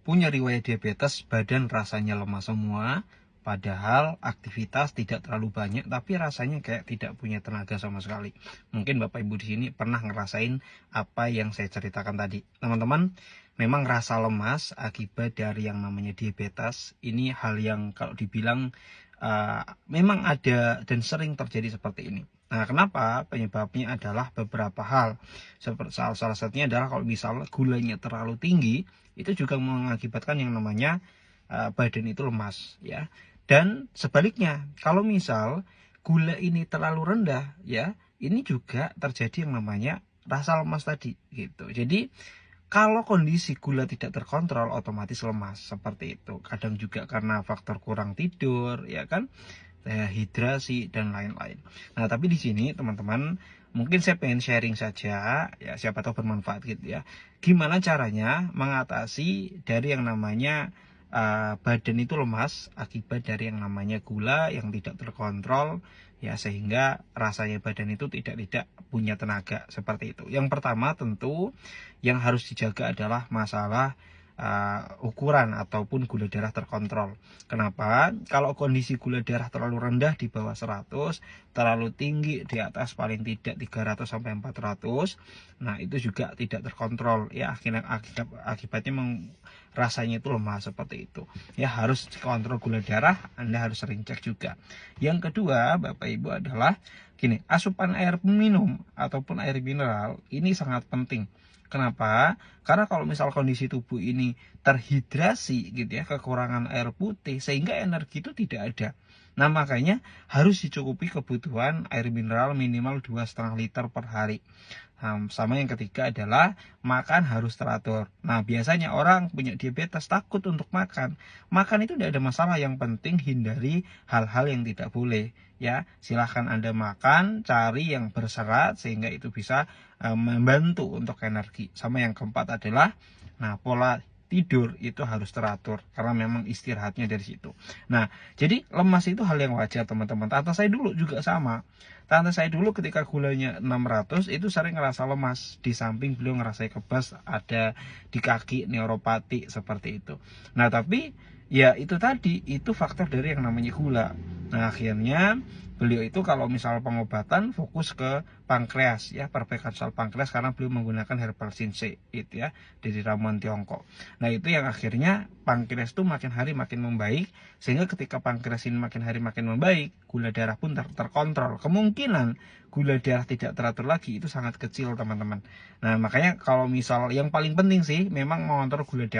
punya riwayat diabetes, badan rasanya lemas semua, padahal aktivitas tidak terlalu banyak, tapi rasanya kayak tidak punya tenaga sama sekali. Mungkin Bapak Ibu di sini pernah ngerasain apa yang saya ceritakan tadi. Teman-teman, memang rasa lemas akibat dari yang namanya diabetes, ini hal yang kalau dibilang memang ada dan sering terjadi seperti ini. Nah, kenapa? Penyebabnya adalah beberapa hal. Salah satunya adalah kalau misalnya gulanya terlalu tinggi, itu juga mengakibatkan yang namanya badan itu lemas, ya. Dan sebaliknya, kalau misal gula ini terlalu rendah, ya, ini juga terjadi yang namanya rasa lemas tadi, gitu. Jadi kalau kondisi gula tidak terkontrol, otomatis lemas seperti itu. Kadang juga karena faktor kurang tidur, ya kan, hidrasi dan lain-lain. Nah, tapi di sini teman-teman, mungkin saya pengen sharing saja, ya siapa tahu bermanfaat gitu ya. Gimana caranya mengatasi dari yang namanya badan itu lemas akibat dari yang namanya gula yang tidak terkontrol, ya, sehingga rasanya badan itu tidak punya tenaga seperti itu. Yang pertama tentu yang harus dijaga adalah masalah ukuran ataupun gula darah terkontrol. Kenapa? Kalau kondisi gula darah terlalu rendah di bawah 100, terlalu tinggi di atas paling tidak 300 sampai 400, nah itu juga tidak terkontrol, ya, akibatnya rasanya itu lemah seperti itu. Ya, harus kontrol gula darah, Anda harus sering cek juga. Yang kedua, Bapak Ibu, adalah gini, asupan air minum ataupun air mineral ini sangat penting. Kenapa? Karena kalau misal kondisi tubuh ini terhidrasi gitu ya, kekurangan air putih, sehingga energi itu tidak ada. Nah, makanya harus dicukupi kebutuhan air mineral minimal 2,5 liter per hari. Sama yang ketiga adalah makan harus teratur. Nah, biasanya orang punya diabetes takut untuk makan. Makan itu tidak ada masalah, yang penting hindari hal-hal yang tidak boleh. Ya, silahkan Anda makan, cari yang berserat sehingga itu bisa membantu untuk energi. Sama yang keempat adalah, nah, pola tidur itu harus teratur karena memang istirahatnya dari situ. Nah, jadi lemas itu hal yang wajar, teman-teman. Tante saya dulu juga sama. Tante saya dulu ketika gulanya 600 itu sering ngerasa lemas, di samping beliau ngerasa kebas, ada di kaki neuropati seperti itu. Nah, tapi ya itu tadi, itu faktor dari yang namanya gula. Nah, akhirnya beliau itu kalau misal pengobatan fokus ke pankreas, ya, perbaikan sel pankreas, karena beliau menggunakan herbal ginseng itu ya, dari ramuan Tiongkok. Nah, itu yang akhirnya pankreas itu makin hari makin membaik, sehingga ketika pankreas ini makin hari makin membaik, gula darah pun terkontrol. Kemungkinan gula darah tidak teratur lagi itu sangat kecil, teman-teman. Nah, makanya kalau misal yang paling penting sih memang mengontrol gula darah.